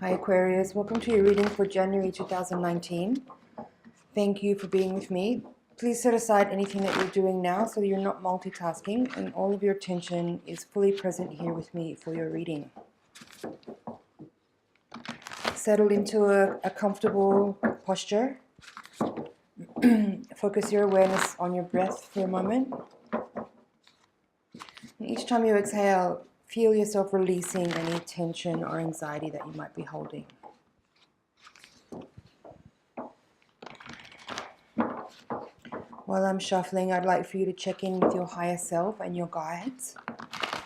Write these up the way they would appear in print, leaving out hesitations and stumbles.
Hi Aquarius, welcome to your reading for January 2019. Thank you for being with me. Please set aside anything that you're doing now so you're not multitasking and all of your attention is fully present here with me for your reading. Settle into a comfortable posture. Focus your awareness on your breath for a moment. And each time you exhale, feel yourself releasing any tension or anxiety that you might be holding. While I'm shuffling, I'd like for you to check in with your higher self and your guides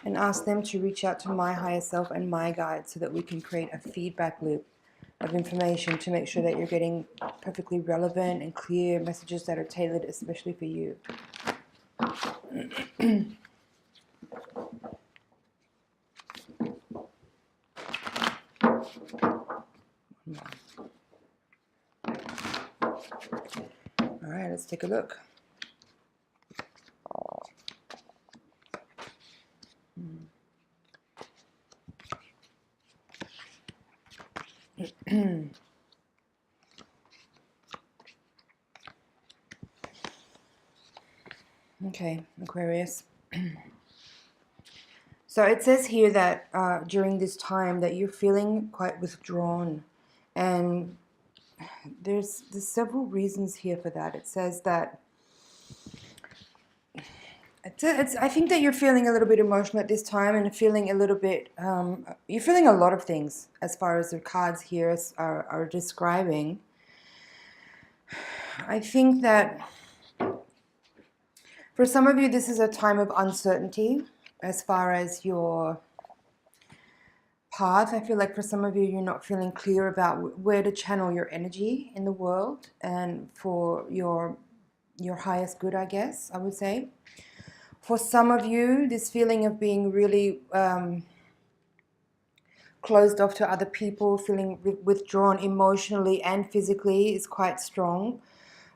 and ask them to reach out to my higher self and my guides so that we can create a feedback loop of information to make sure that you're getting perfectly relevant and clear messages that are tailored especially for you. All right, let's take a look. Okay, Aquarius. So it says here that during this time that you're feeling quite withdrawn, and there's several reasons here for that. It says that I think that you're feeling a little bit emotional at this time and feeling a little bit, you're feeling a lot of things as far as the cards here are describing. I think that for some of you, this is a time of uncertainty as far as your path. I feel like for some of you, you're not feeling clear about where to channel your energy in the world and for your highest good, I guess, I would say. For some of you, this feeling of being really closed off to other people, feeling withdrawn emotionally and physically is quite strong.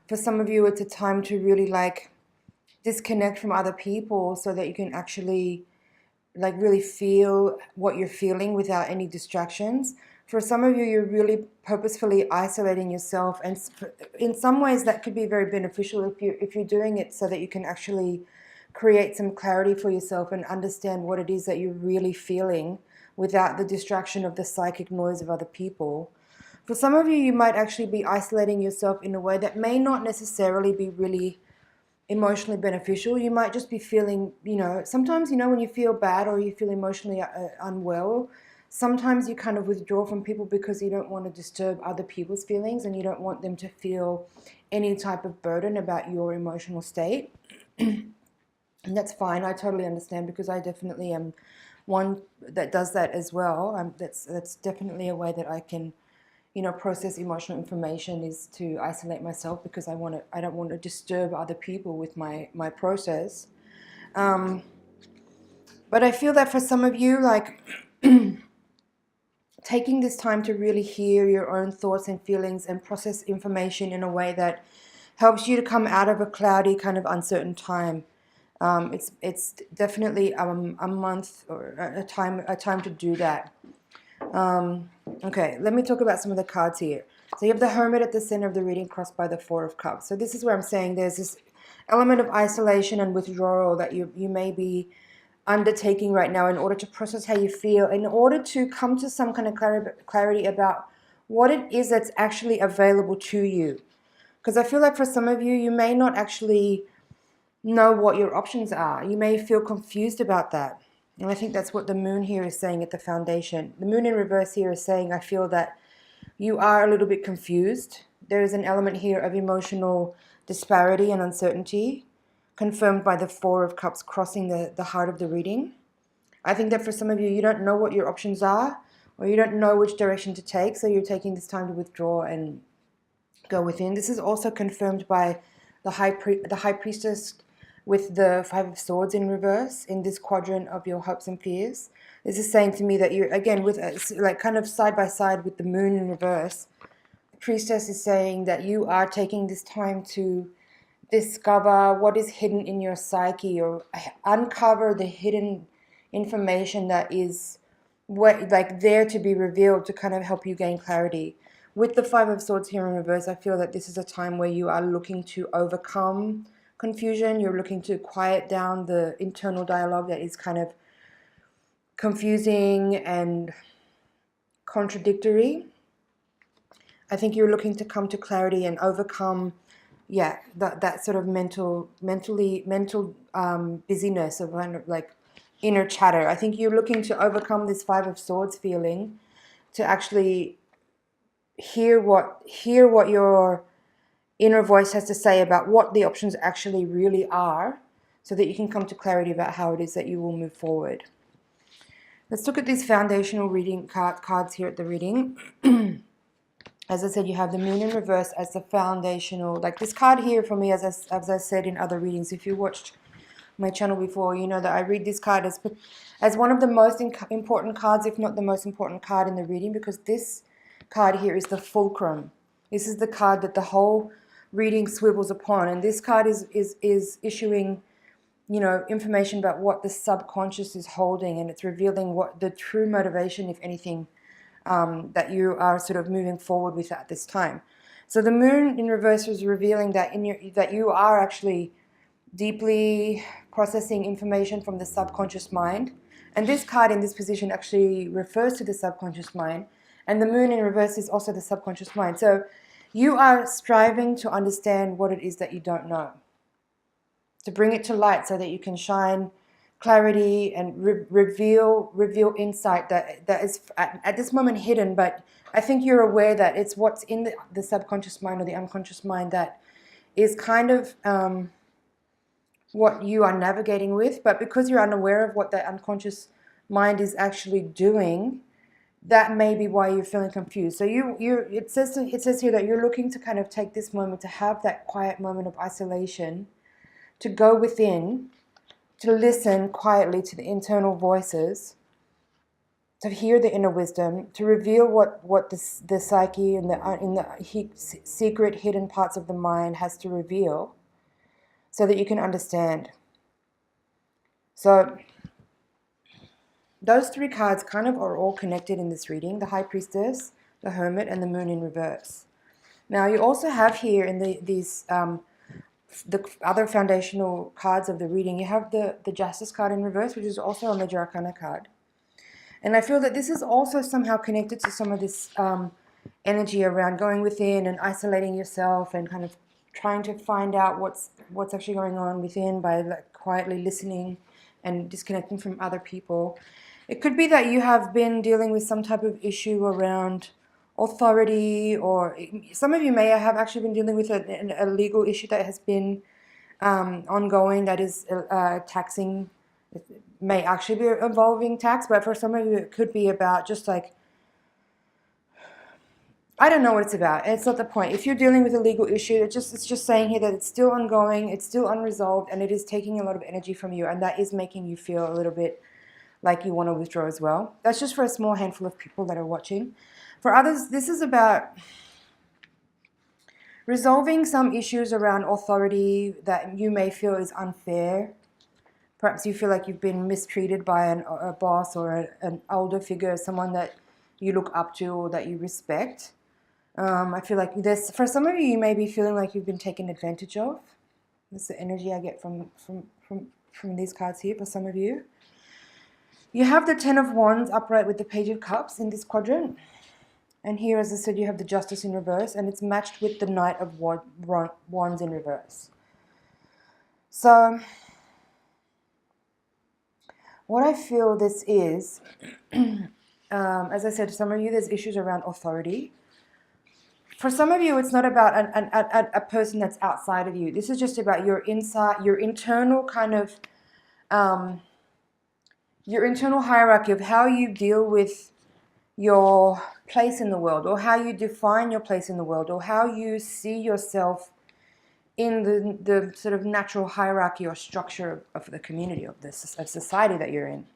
For some of you, it's a time to really disconnect from other people so that you can actually really feel what you're feeling without any distractions. For some of you, you're really purposefully isolating yourself, and in some ways that could be very beneficial if you're doing it so that you can actually create some clarity for yourself and understand what it is that you're really feeling without the distraction of the psychic noise of other people. For some of you, you might actually be isolating yourself in a way that may not necessarily be really emotionally beneficial. You might just be feeling, sometimes, when you feel bad or you feel emotionally unwell, sometimes you kind of withdraw from people because you don't want to disturb other people's feelings and you don't want them to feel any type of burden about your emotional state. And that's fine. I totally understand because I definitely am one that does that as well. That's definitely a way that I can process emotional information, is to isolate myself because I don't want to disturb other people with my process. But I feel that for some of you, taking this time to really hear your own thoughts and feelings and process information in a way that helps you to come out of a cloudy, kind of uncertain time. It's definitely a month or a time to do that. Okay, let me talk about some of the cards here. So you have the Hermit at the center of the reading, crossed by the Four of Cups. So this is where I'm saying there's this element of isolation and withdrawal that you may be undertaking right now in order to process how you feel, in order to come to some kind of clarity about what it is that's actually available to you. Because I feel like for some of you, you may not actually know what your options are. You may feel confused about that. And I think that's what the moon here is saying at the foundation. The moon in reverse here is saying, I feel that you are a little bit confused. There is an element here of emotional disparity and uncertainty, confirmed by the Four of Cups crossing the heart of the reading. I think that for some of you, you don't know what your options are, or you don't know which direction to take, so you're taking this time to withdraw and go within. This is also confirmed by the High Priestess with the Five of Swords in reverse in this quadrant of your hopes and fears. This is saying to me that you're, again, with kind of side by side with the moon in reverse. The Priestess is saying that you are taking this time to discover what is hidden in your psyche, or uncover the hidden information that is like there to be revealed to kind of help you gain clarity. With the Five of Swords here in reverse, I feel that this is a time where you are looking to overcome confusion. You're looking to quiet down the internal dialogue that is kind of confusing and contradictory. I think you're looking to come to clarity and overcome, yeah, that sort of mental busyness of kind of like inner chatter. I think you're looking to overcome this Five of Swords feeling, to actually hear what your inner voice has to say about what the options actually really are, so that you can come to clarity about how it is that you will move forward. Let's look at these foundational reading cards here at the reading. As I said, you have the Moon in reverse as the foundational. Like this card here for me, as I said in other readings, if you watched my channel before, you know that I read this card as one of the most important cards, if not the most important card in the reading, because this card here is the fulcrum. This is the card that the whole reading swivels upon, and this card is issuing, you know, information about what the subconscious is holding, and it's revealing what the true motivation, if anything, that you are sort of moving forward with at this time. So the Moon in reverse is revealing that that you are actually deeply processing information from the subconscious mind, and this card in this position actually refers to the subconscious mind, and the Moon in reverse is also the subconscious mind. So you are striving to understand what it is that you don't know, to bring it to light so that you can shine clarity and reveal insight that is at this moment hidden, but I think you're aware that it's what's in the subconscious mind or the unconscious mind that is kind of what you are navigating with. But because you're unaware of what that unconscious mind is actually doing, that may be why you're feeling confused. So it says here that you're looking to kind of take this moment to have that quiet moment of isolation, to go within, to listen quietly to the internal voices, to hear the inner wisdom, to reveal what the psyche and the secret hidden parts of the mind has to reveal, so that you can understand. So those three cards kind of are all connected in this reading: the High Priestess, the Hermit, and the Moon in reverse. Now you also have here in the other foundational cards of the reading, you have the Justice card in reverse, which is also a Major Arcana card. And I feel that this is also somehow connected to some of this energy around going within and isolating yourself and kind of trying to find out what's actually going on within by like quietly listening and disconnecting from other people. It could be that you have been dealing with some type of issue around authority, or some of you may have actually been dealing with a legal issue that has been ongoing, that is taxing. It may actually be involving tax, but for some of you it could be about just like, I don't know what it's about. It's not the point. If you're dealing with a legal issue, it's just saying here that it's still ongoing, it's still unresolved, and it is taking a lot of energy from you, and that is making you feel a little bit like you want to withdraw as well. That's just for a small handful of people that are watching. For others, this is about resolving some issues around authority that you may feel is unfair. Perhaps you feel like you've been mistreated by a boss or an older figure, someone that you look up to or that you respect. I feel like for some of you, you may be feeling like you've been taken advantage of. That's the energy I get from these cards here for some of you. You have the Ten of Wands upright with the Page of Cups in this quadrant. And here, as I said, you have the Justice in reverse, and it's matched with the Knight of Wands in reverse. So what I feel this is, as I said, to some of you, there's issues around authority. For some of you, it's not about a person that's outside of you. This is just about your internal kind of, your internal hierarchy of how you deal with your place in the world, or how you define your place in the world, or how you see yourself in the sort of natural hierarchy or structure of the community, of society that you're in.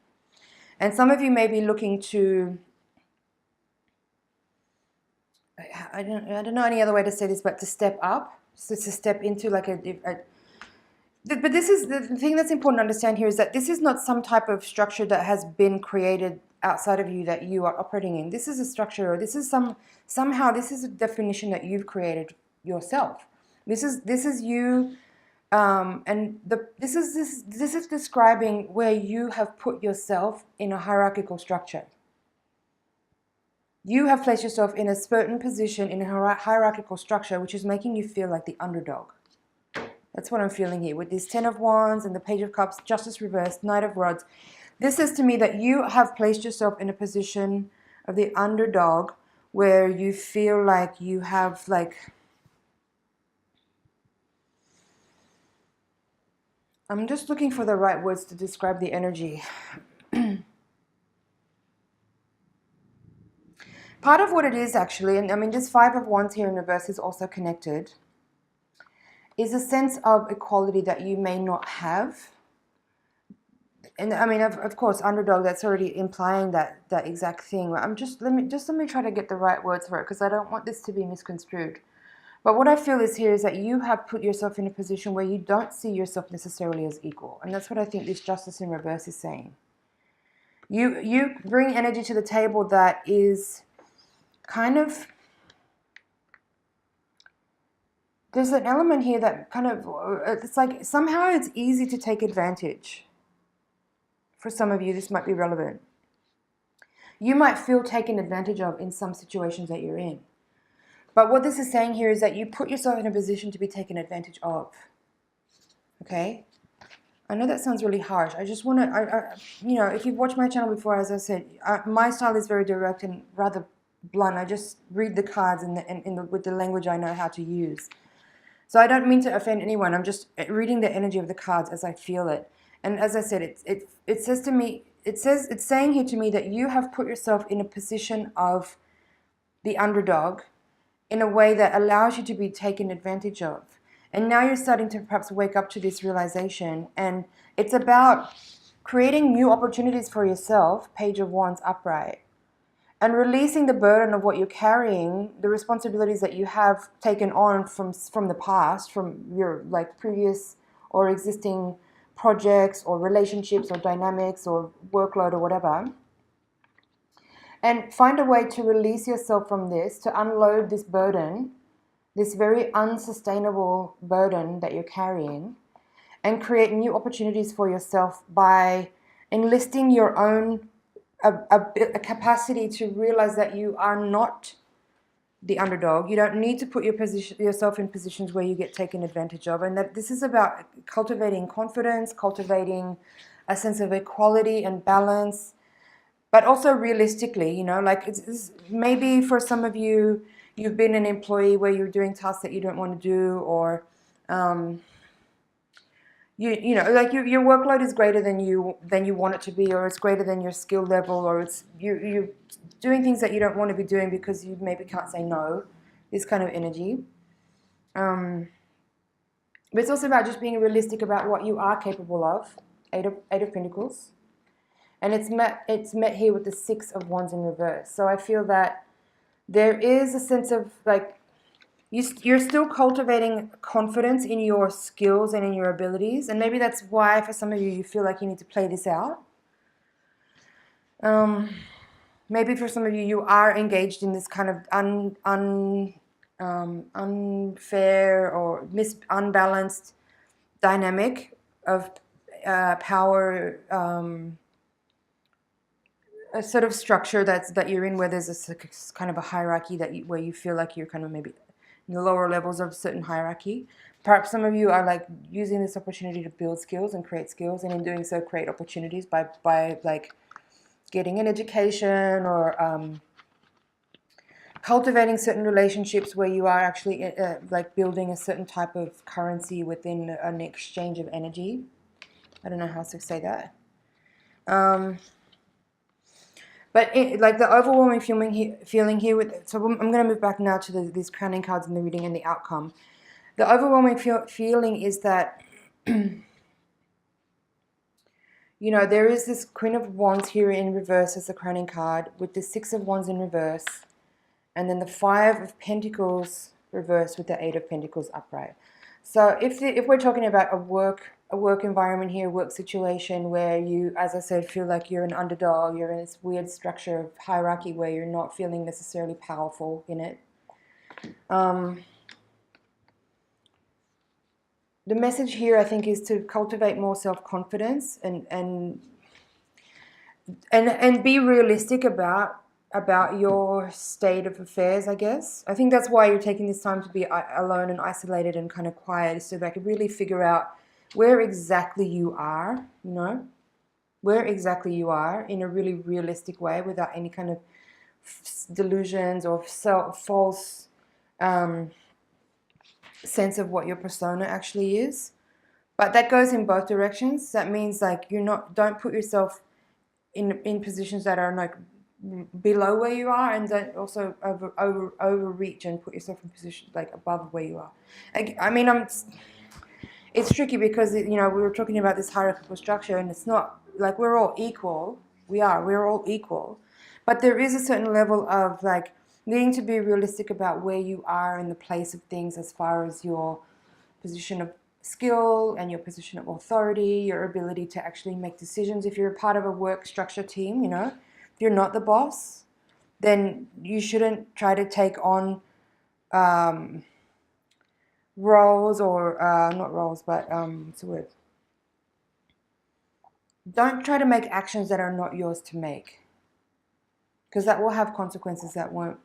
And some of you may be looking to, I don't know any other way to say this, but to step up, so to step into like but this is the thing that's important to understand here, is that this is not some type of structure that has been created outside of you that you are operating in. This is a structure, or this is somehow this is a definition that you've created yourself. This is you, and this is describing where you have put yourself in a hierarchical structure. You have placed yourself in a certain position in a hierarchical structure, which is making you feel like the underdog. That's what I'm feeling here with this 10 of Wands and the Page of Cups, Justice reversed, Knight of Rods. This says to me that you have placed yourself in a position of the underdog where you feel like you have like... I'm just looking for the right words to describe the energy. Part of what it is actually, and I mean this 5 of Wands here in reverse is also connected, is a sense of equality that you may not have. And I mean, of course, underdog, that's already implying that exact thing. Let me try to get the right words for it, because I don't want this to be misconstrued. But what I feel is here is that you have put yourself in a position where you don't see yourself necessarily as equal. And that's what I think this Justice in reverse is saying. You bring energy to the table that is kind of... There's an element here that kind of... It's like somehow it's easy to take advantage. For some of you, this might be relevant. You might feel taken advantage of in some situations that you're in. But what this is saying here is that you put yourself in a position to be taken advantage of. Okay? I know that sounds really harsh. I just want to, you know, if you've watched my channel before, as I said, my style is very direct and rather blunt. I just read the cards with the language I know how to use. So I don't mean to offend anyone. I'm just reading the energy of the cards as I feel it. And as I said, it says to me, it's saying here to me that you have put yourself in a position of the underdog in a way that allows you to be taken advantage of. And now you're starting to perhaps wake up to this realization. And it's about creating new opportunities for yourself, Page of Wands upright, and releasing the burden of what you're carrying, the responsibilities that you have taken on from the past, from your like previous or existing projects or relationships or dynamics or workload or whatever. And find a way to release yourself from this, to unload this burden, this very unsustainable burden that you're carrying, and create new opportunities for yourself by enlisting your own a capacity to realize that you are not the underdog. You don't need to put yourself in positions where you get taken advantage of, and that this is about cultivating confidence, cultivating a sense of equality and balance. But also realistically, you know, like it's maybe for some of you, you've been an employee where you're doing tasks that you don't want to do, or you know, like your workload is greater than you want it to be, or it's greater than your skill level, or it's you're doing things that you don't want to be doing because you maybe can't say no. This kind of energy. But it's also about just being realistic about what you are capable of. Eight of Pentacles. And it's met here with the 6 of Wands in reverse. So I feel that there is a sense of like you're still cultivating confidence in your skills and in your abilities, and maybe that's why for some of you feel like you need to play this out. Maybe for some of you are engaged in this kind of unfair or unbalanced dynamic of power. A sort of structure that you're in where there's a kind of a hierarchy where you feel like you're kind of maybe in the lower levels of certain hierarchy. Perhaps some of you are like using this opportunity to build skills and create skills, and in doing so create opportunities by like getting an education or cultivating certain relationships where you are actually like building a certain type of currency within an exchange of energy. I don't know how to say that. But like the overwhelming feeling here with, so I'm going to move back now to these crowning cards in the reading and the outcome. The overwhelming feeling is that, you know, there is this Queen of Wands here in reverse as the crowning card, with the 6 of Wands in reverse, and then the 5 of Pentacles reversed with the 8 of Pentacles upright. So if we're talking about a work a work environment here, work situation where you, as I said, feel like you're an underdog, you're in this weird structure of hierarchy where you're not feeling necessarily powerful in it. The message here, I think, is to cultivate more self-confidence and be realistic about your state of affairs, I guess. I think that's why you're taking this time to be alone and isolated and kind of quiet, so that I could really figure out where exactly you are, you know, where exactly you are in a really realistic way without any kind of delusions or false sense of what your persona actually is. But that goes in both directions. That means like don't put yourself in positions that are like below where you are, and don't also overreach and put yourself in positions like above where you are. I mean, it's tricky because we were talking about this hierarchical structure, and it's not like we're all equal. We're all equal, but there is a certain level of like needing to be realistic about where you are in the place of things as far as your position of skill and your position of authority, your ability to actually make decisions. If you're a part of a work structure team, if you're not the boss, then you shouldn't try to take on roles or not roles, but what's the word? Don't try to make actions that are not yours to make, because that will have consequences that won't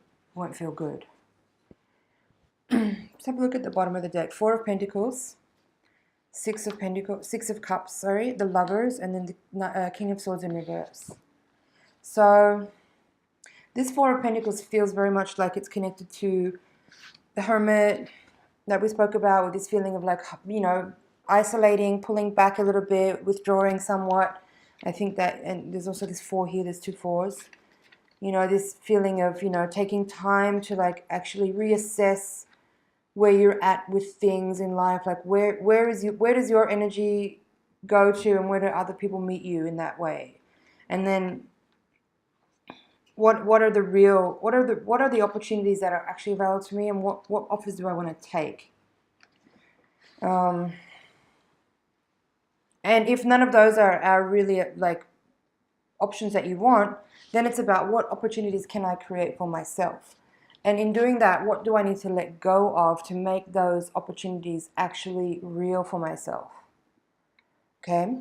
feel good. Let's have a look at the bottom of the deck. Four of Pentacles, Six of Cups, the Lovers, and then the King of Swords in reverse. So this Four of Pentacles feels very much like it's connected to the Hermit that we spoke about, with this feeling of like, isolating, pulling back a little bit, withdrawing somewhat. I think that, and there's also this four here, there's two fours. This feeling of, taking time to like actually reassess where you're at with things in life, like where does your energy go to, and where do other people meet you in that way, and then what are the opportunities that are actually available to me, and what offers do I want to take, and if none of those are really like options that you want, then it's about what opportunities can I create for myself. And in doing that, what do I need to let go of to make those opportunities actually real for myself? Okay.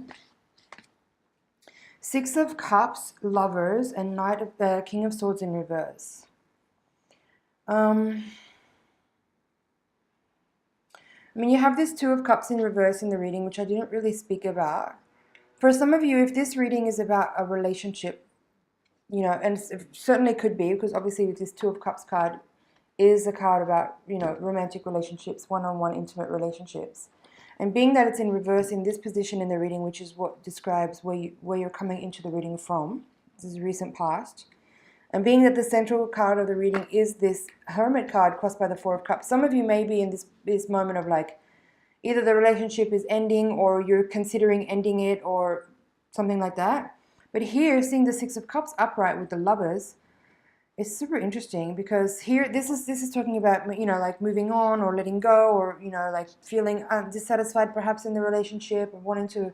Six of Cups, Lovers, and Knight of the King of Swords in reverse. I mean, you have this Two of Cups in reverse in the reading, which I didn't really speak about. For some of you, if this reading is about a relationship, and it certainly could be, because obviously with this Two of Cups card is a card about, romantic relationships, one-on-one intimate relationships. And being that it's in reverse in this position in the reading, which is what describes where you're coming into the reading from, this is recent past, and being that the central card of the reading is this Hermit card crossed by the Four of Cups, some of you may be in this moment of like, either the relationship is ending or you're considering ending it or something like that. But here, seeing the Six of Cups upright with the Lovers is super interesting, because here, this is talking about, like moving on or letting go, or, like feeling dissatisfied perhaps in the relationship, or wanting to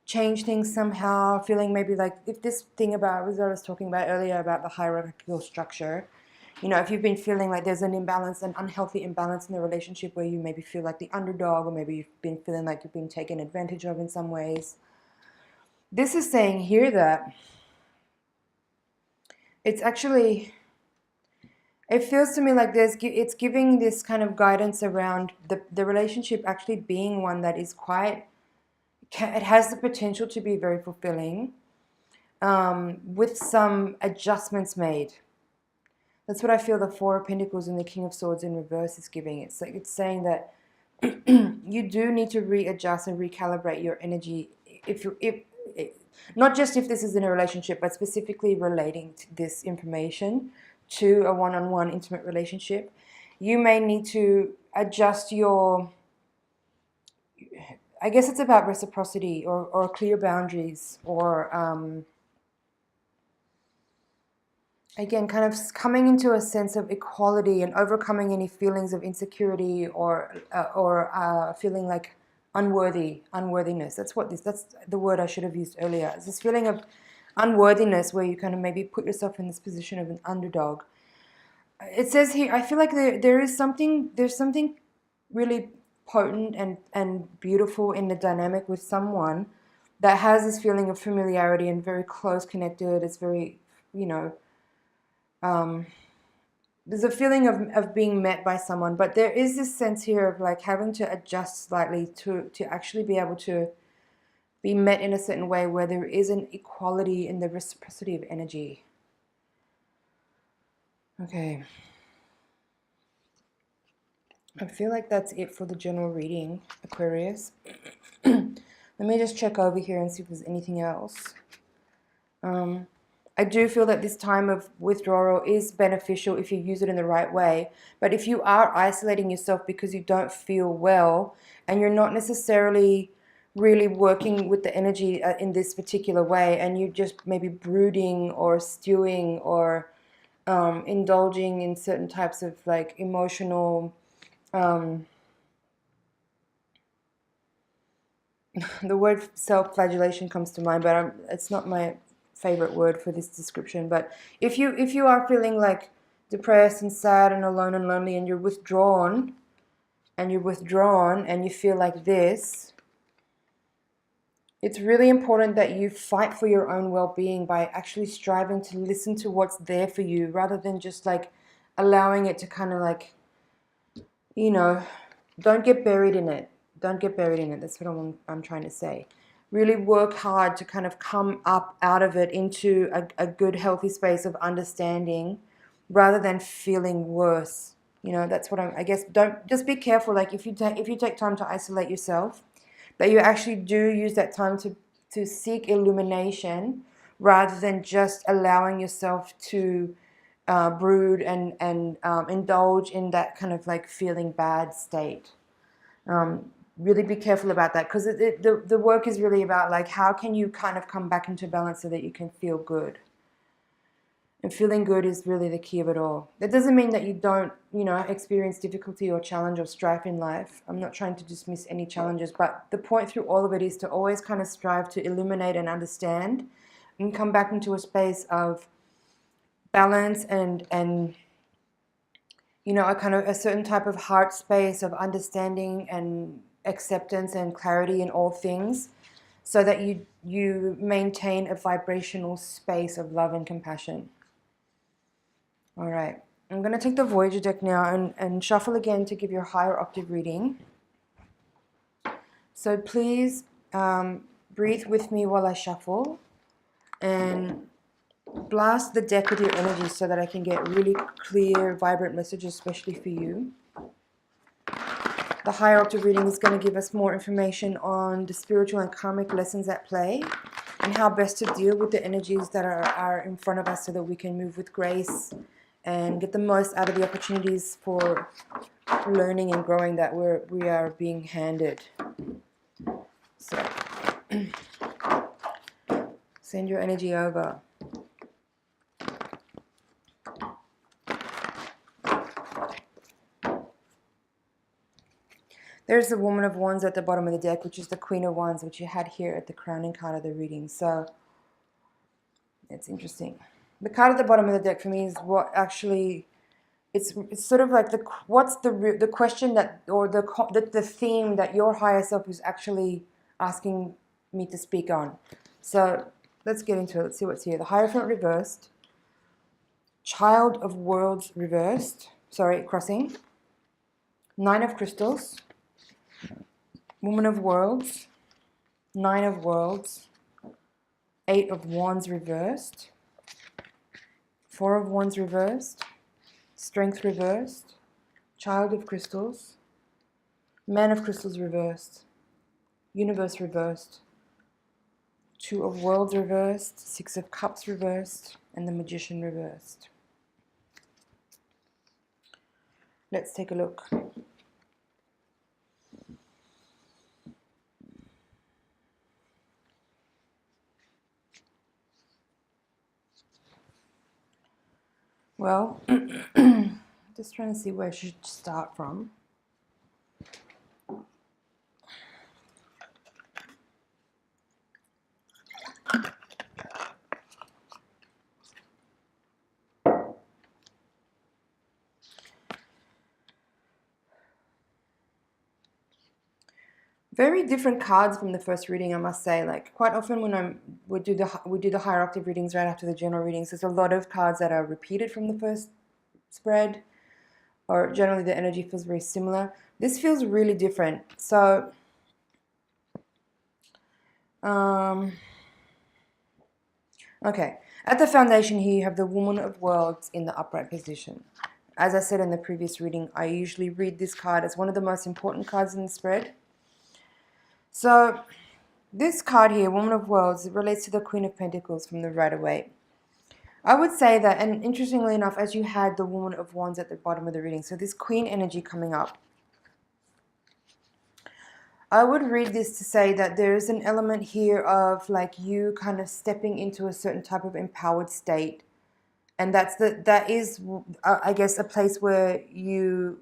change things somehow, feeling maybe like, if this thing about, what I was talking about earlier about the hierarchical structure, if you've been feeling like there's an imbalance, an unhealthy imbalance in the relationship where you maybe feel like the underdog, or maybe you've been feeling like you've been taken advantage of in some ways. This is saying here that it's actually, it feels to me like it's giving this kind of guidance around the relationship actually being one that is quite, it has the potential to be very fulfilling, with some adjustments made. That's what I feel the Four of Pentacles and the King of Swords in reverse is giving. It's like, it's saying that you do need to readjust and recalibrate your energy, if not just if this is in a relationship, but specifically relating to this information to a one-on-one intimate relationship. You may need to adjust your, I guess it's about reciprocity, or clear boundaries, or again, kind of coming into a sense of equality and overcoming any feelings of insecurity or feeling like unworthiness. That's the word I should have used earlier. It's this feeling of unworthiness where you kind of maybe put yourself in this position of an underdog. It says here, I feel like there's something really potent and beautiful in the dynamic with someone that has this feeling of familiarity and very close connected. It's very, there's a feeling of being met by someone, but there is this sense here of like having to adjust slightly to actually be able to be met in a certain way where there is an equality in the reciprocity of energy. Okay. I feel like that's it for the general reading, Aquarius. Let me just check over here and see if there's anything else. I do feel that this time of withdrawal is beneficial if you use it in the right way. But if you are isolating yourself because you don't feel well and you're not necessarily really working with the energy in this particular way, and you're just maybe brooding or stewing or indulging in certain types of like emotional the word self-flagellation comes to mind, but it's not my favorite word for this description. But if you are feeling like depressed and sad and alone and lonely, and you're withdrawn and you feel like this, it's really important that you fight for your own well-being by actually striving to listen to what's there for you, rather than just like allowing it to kind of like, don't get buried in it. Don't get buried in it. That's what I'm trying to say. Really work hard to kind of come up out of it into a good, healthy space of understanding, rather than feeling worse. That's what I guess. Don't just be careful. Like if you take time to isolate yourself, that you actually do use that time to seek illumination, rather than just allowing yourself to brood and indulge in that kind of like feeling bad state. Really be careful about that, because the work is really about like how can you kind of come back into balance so that you can feel good. And feeling good is really the key of it all. That doesn't mean that you don't, experience difficulty or challenge or strife in life. I'm not trying to dismiss any challenges, but the point through all of it is to always kind of strive to illuminate and understand and come back into a space of balance and a kind of a certain type of heart space of understanding and acceptance and clarity in all things, so that you maintain a vibrational space of love and compassion. All right, I'm going to take the Voyager deck now and shuffle again to give you a higher octave reading. So please breathe with me while I shuffle, and blast the deck with your energy so that I can get really clear, vibrant messages, especially for you. The higher octave reading is going to give us more information on the spiritual and karmic lessons at play, and how best to deal with the energies that are in front of us, so that we can move with grace and get the most out of the opportunities for learning and growing that we are being handed. So send your energy over. There's the Woman of Wands at the bottom of the deck, which is the Queen of Wands, which you had here at the crowning card of the reading. So it's interesting. The card at the bottom of the deck for me is what actually, it's sort of like what's the question that, or the theme that your higher self is actually asking me to speak on. So let's get into it. Let's see what's here. The Hierophant reversed, Child of Worlds reversed, crossing, Nine of Crystals, Woman of Worlds, Nine of Worlds, Eight of Wands reversed, Four of Wands reversed, Strength reversed, Child of Crystals, Man of Crystals reversed, Universe reversed, Two of Worlds reversed, Six of Cups reversed, and the Magician reversed. Let's take a look. Well, just trying to see where I should start from. Very different cards from the first reading, I must say. Like quite often when we do the higher octave readings right after the general readings, there's a lot of cards that are repeated from the first spread, or generally the energy feels very similar. This feels really different. So okay, at the foundation here you have the Woman of Worlds in the upright position. As I said in the previous reading, I usually read this card as one of the most important cards in the spread. So this card here, Woman of Worlds, it relates to the Queen of Pentacles from the Rider-Waite. I would say that, and interestingly enough, as you had the Woman of Wands at the bottom of the reading, so this Queen energy coming up, I would read this to say that there is an element here of like you kind of stepping into a certain type of empowered state. And that is, I guess, a place where you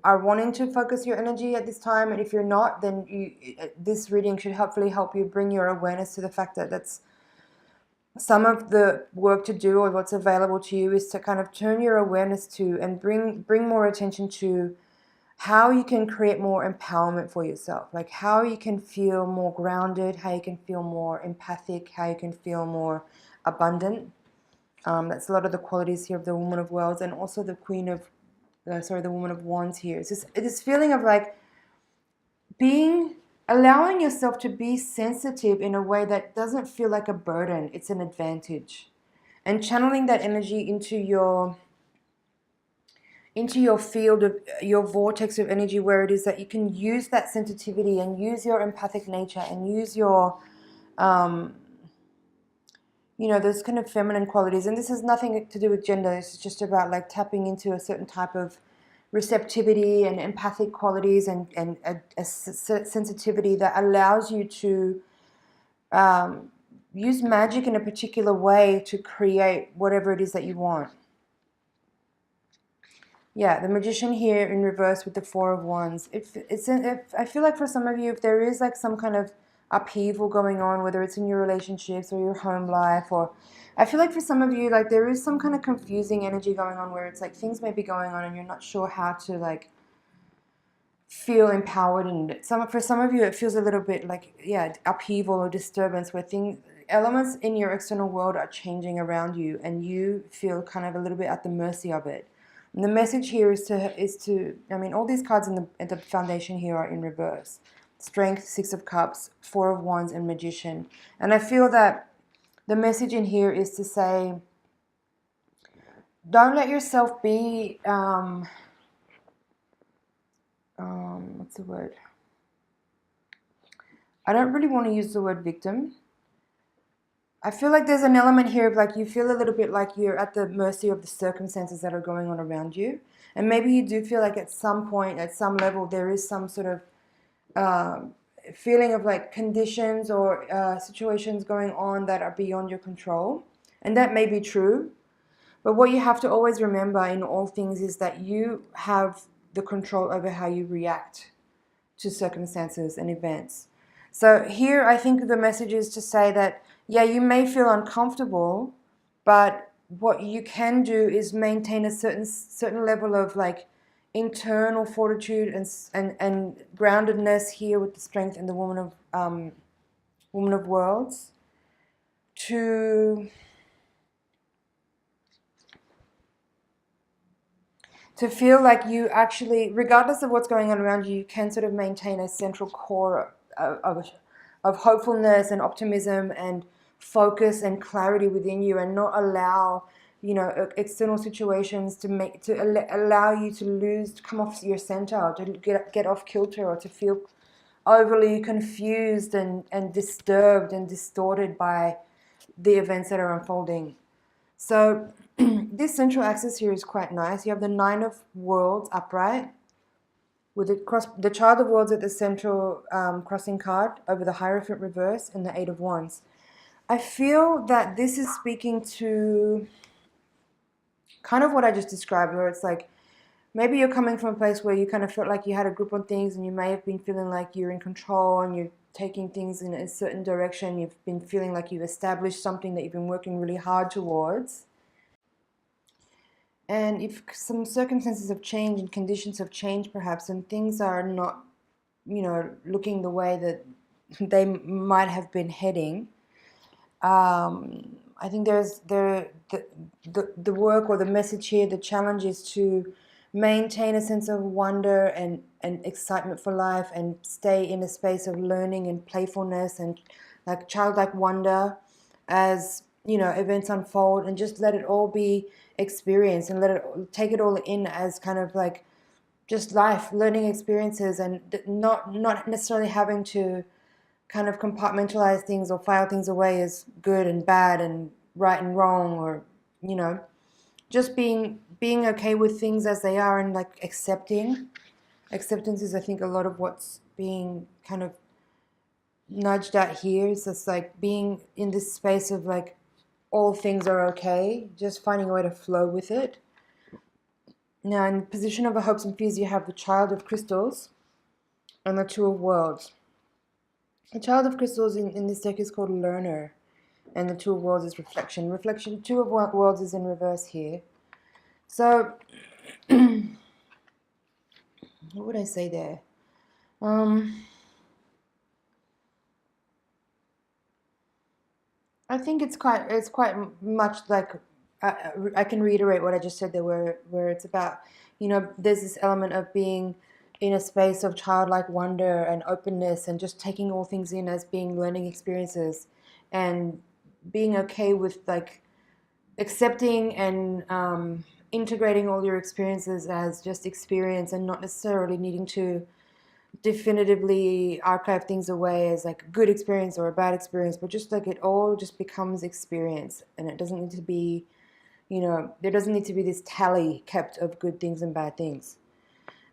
are wanting to focus your energy at this time. And if you're not, then this reading should hopefully help you bring your awareness to the fact that that's some of the work to do, or what's available to you is to kind of turn your awareness to and bring more attention to how you can create more empowerment for yourself, like how you can feel more grounded, how you can feel more empathic, how you can feel more abundant. That's a lot of the qualities here of the Woman of Worlds, and also the Queen of, the Woman of Wands here. It's just this feeling of like allowing yourself to be sensitive in a way that doesn't feel like a burden. It's an advantage, and channeling that energy into your field of your vortex of energy, where it is that you can use that sensitivity and use your empathic nature and use your those kind of feminine qualities. And this has nothing to do with gender. It's just about like tapping into a certain type of receptivity and empathic qualities and a sensitivity that allows you to use magic in a particular way to create whatever it is that you want. Yeah, the Magician here in reverse with the Four of Wands. I feel like for some of you, if there is like some kind of upheaval going on, whether it's in your relationships or your home life, or I feel like for some of you, like there is some kind of confusing energy going on where it's like things may be going on and you're not sure how to like feel empowered. And for some of you, it feels a little bit like, yeah, upheaval or disturbance, where elements in your external world are changing around you and you feel kind of a little bit at the mercy of it. And the message here is to I mean, all these cards at the foundation here are in reverse. Strength, Six of Cups, Four of Wands, and Magician. And I feel that the message in here is to say, don't let yourself be, what's the word? I don't really want to use the word victim. I feel like there's an element here of like you feel a little bit like you're at the mercy of the circumstances that are going on around you. And maybe you do feel like at some point, at some level, there is some sort of feeling of like conditions or situations going on that are beyond your control. And that may be true. But what you have to always remember in all things is that you have the control over how you react to circumstances and events. So here I think the message is to say that, yeah, you may feel uncomfortable, but what you can do is maintain a certain level of like internal fortitude and groundedness here with the Strength and the Woman of Worlds to feel like you actually, regardless of what's going on around you, you can sort of maintain a central core of hopefulness and optimism and focus and clarity within you, and not allow external situations to allow you to come off your center, or to get off kilter, or to feel overly confused and disturbed and distorted by the events that are unfolding. So this central axis here is quite nice. You have the Nine of Worlds upright with the Child of Worlds at the central crossing card over the Hierophant reverse, and the Eight of Wands. I feel that this is speaking to kind of what I just described, where it's like maybe you're coming from a place where you kind of felt like you had a grip on things, and you may have been feeling like you're in control and you're taking things in a certain direction. You've been feeling like you've established something that you've been working really hard towards. And if some circumstances have changed and conditions have changed perhaps, and things are not looking the way that they might have been heading. I think there's the work or the message here, the challenge is to maintain a sense of wonder and excitement for life, and stay in a space of learning and playfulness and like childlike wonder as events unfold, and just let it all be experienced and take it all in as kind of like just life, learning experiences, and not necessarily having to kind of compartmentalize things or file things away as good and bad and right and wrong, or just being okay with things as they are, and like acceptance is, I think, a lot of what's being kind of nudged at here. It's just like being in this space of like all things are okay, just finding a way to flow with it. Now, in the position of the hopes and fears, you have the Child of Crystals and the Two of Worlds. The Child of Crystals in this deck is called Learner, and the Two of Worlds is Reflection. Reflection, Two of Worlds is in reverse here. So, what would I say there? I think it's quite much like I can reiterate what I just said there, where it's about, there's this element of being in a space of childlike wonder and openness, and just taking all things in as being learning experiences, and being okay with like accepting and integrating all your experiences as just experience, and not necessarily needing to definitively archive things away as like a good experience or a bad experience, but just like it all just becomes experience, and it doesn't need to be, there doesn't need to be this tally kept of good things and bad things.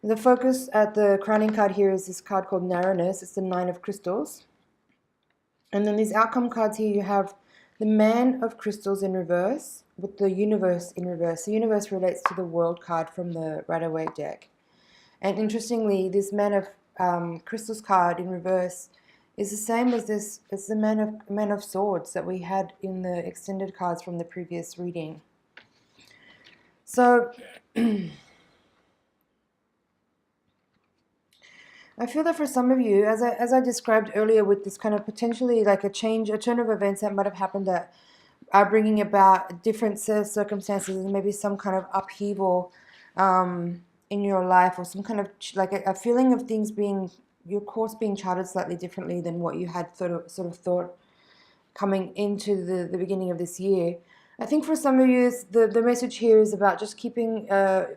The focus at the crowning card here is this card called Narrowness. It's the Nine of Crystals. And then these outcome cards here, you have the Man of Crystals in reverse with the Universe in reverse. The Universe relates to the World card from the Rider-Waite deck. And interestingly, this Man of Crystals card in reverse is the same as this. It's the Man of Swords that we had in the extended cards from the previous reading. So I feel that for some of you, as I described earlier, with this kind of potentially like a turn of events that might have happened that are bringing about different circumstances, and maybe some kind of upheaval in your life, or some kind of like a feeling of things being, your course being charted slightly differently than what you had sort of thought coming into the beginning of this year. I think for some of you, the message here is about just keeping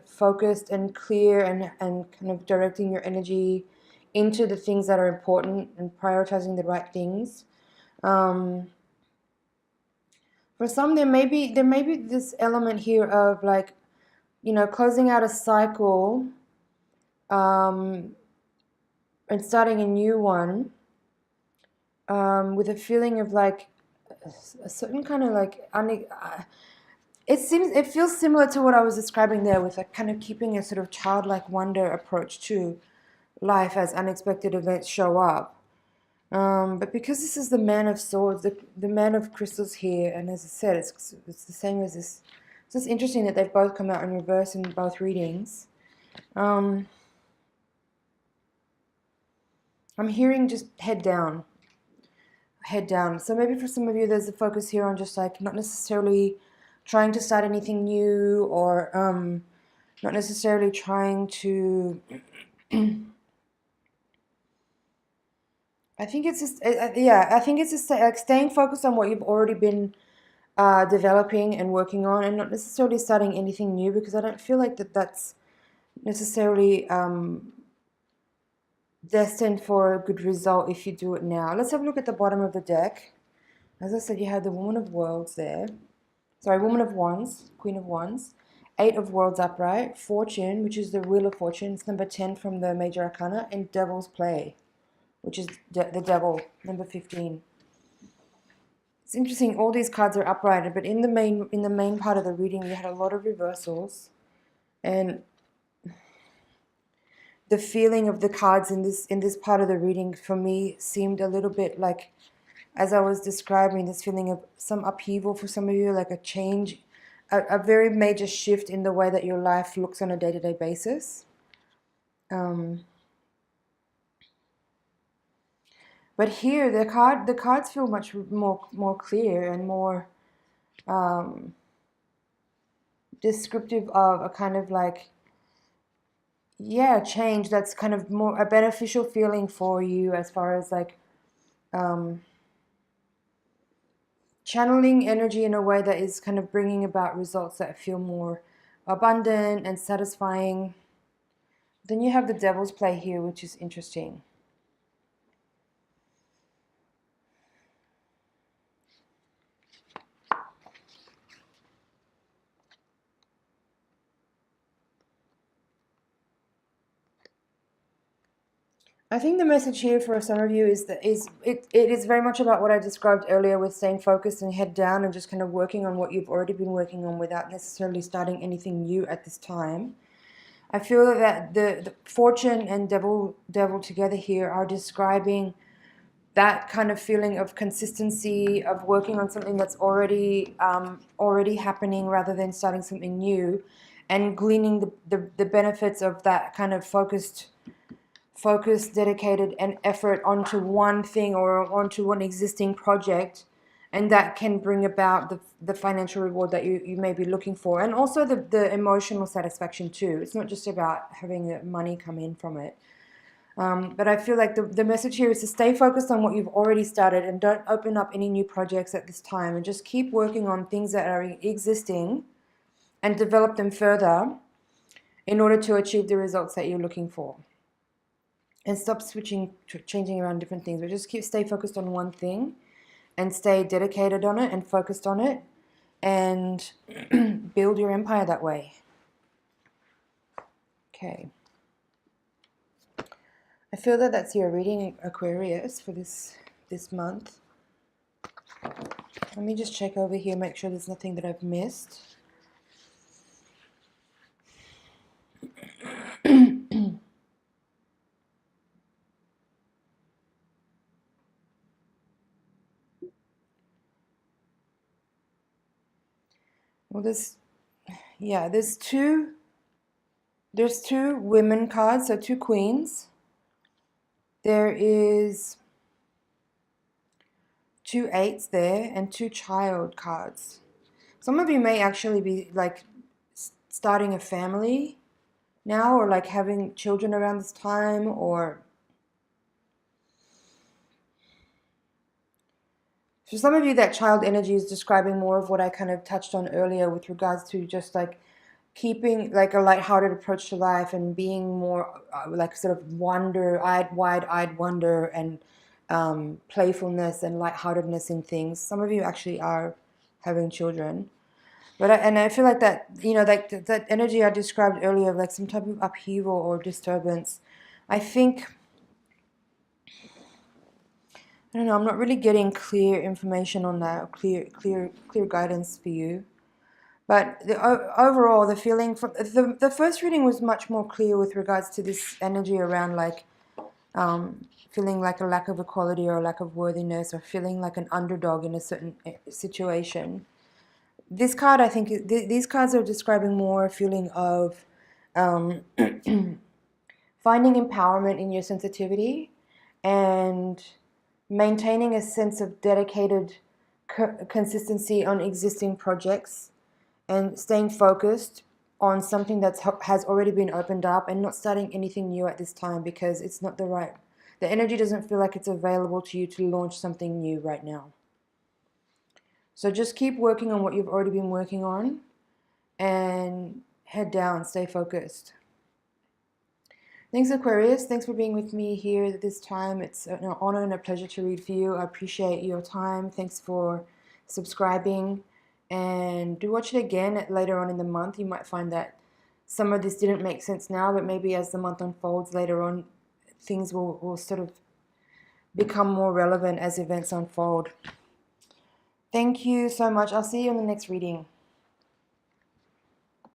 focused and clear, and kind of directing your energy into the things that are important and prioritizing the right things. For some, there may be this element here of like, closing out a cycle and starting a new one with a feeling of like a certain kind of like it feels similar to what I was describing there, with like kind of keeping a sort of childlike wonder approach to life as unexpected events show up. But because this is the Man of Swords, the Man of Crystals here, and as I said, it's the same as this. It's just interesting that they've both come out in reverse in both readings. I'm hearing just head down. So maybe for some of you, there's a focus here on just like not necessarily trying to start anything new, or not necessarily trying to I think it's just like staying focused on what you've already been developing and working on, and not necessarily starting anything new, because I don't feel like that's necessarily destined for a good result if you do it now. Let's have a look at the bottom of the deck. As I said, you have the Woman of Worlds there. Sorry, Woman of Wands, Queen of Wands. Eight of Worlds upright. Fortune, which is the Wheel of Fortune. It's number 10 from the Major Arcana. And Devil's Play, which is the Devil, number 15. It's interesting, all these cards are upright, but in the main part of the reading, we had a lot of reversals. And the feeling of the cards in this part of the reading for me seemed a little bit like, as I was describing, this feeling of some upheaval for some of you, like a change, a very major shift in the way that your life looks on a day-to-day basis. But here, the cards feel much more clear and more descriptive of a kind of like, yeah, change that's kind of more a beneficial feeling for you, as far as like channeling energy in a way that is kind of bringing about results that feel more abundant and satisfying. Then you have the Devil's play here, which is interesting. I think the message here for some of you is that it is very much about what I described earlier, with staying focused and head down and just kind of working on what you've already been working on without necessarily starting anything new at this time. I feel that the Fortune and Devil together here are describing that kind of feeling of consistency, of working on something that's already happening rather than starting something new, and gleaning the benefits of that kind of focused, dedicated, and effort onto one thing or onto one existing project, and that can bring about the financial reward that you may be looking for, and also the emotional satisfaction too. It's not just about having the money come in from it. But I feel like the message here is to stay focused on what you've already started, and don't open up any new projects at this time, and just keep working on things that are existing and develop them further in order to achieve the results that you're looking for. And stop changing around different things, but just stay focused on one thing and stay dedicated on it and focused on it, and build your empire that way. Okay. I feel that that's your reading, Aquarius, for this month. Let me just check over here, make sure there's nothing that I've missed. Well, there's two women cards, so 2 queens. There is 2 8s there, and 2 child cards. Some of you may actually be like starting a family now, or like having children around this time, or for some of you, that child energy is describing more of what I kind of touched on earlier with regards to just like keeping like a lighthearted approach to life, and being more like sort of wide-eyed wonder, and playfulness and lightheartedness in things. Some of you actually are having children, but I feel like that, you know, like that energy I described earlier, like some type of upheaval or disturbance. I think, I don't know, I'm not really getting clear information on that, clear guidance for you. But overall, the feeling from the first reading was much more clear with regards to this energy around like feeling like a lack of equality or a lack of worthiness, or feeling like an underdog in a certain situation. This card, I think, these cards are describing more a feeling of finding empowerment in your sensitivity, and maintaining a sense of dedicated consistency on existing projects, and staying focused on something that has already been opened up, and not starting anything new at this time, because it's not the energy doesn't feel like it's available to you to launch something new right now. So just keep working on what you've already been working on, and head down, stay focused. Thanks, Aquarius. Thanks for being with me here at this time. It's an honor and a pleasure to read for you. I appreciate your time. Thanks for subscribing. And do watch it again later on in the month. You might find that some of this didn't make sense now, but maybe as the month unfolds later on, things will sort of become more relevant as events unfold. Thank you so much. I'll see you in the next reading.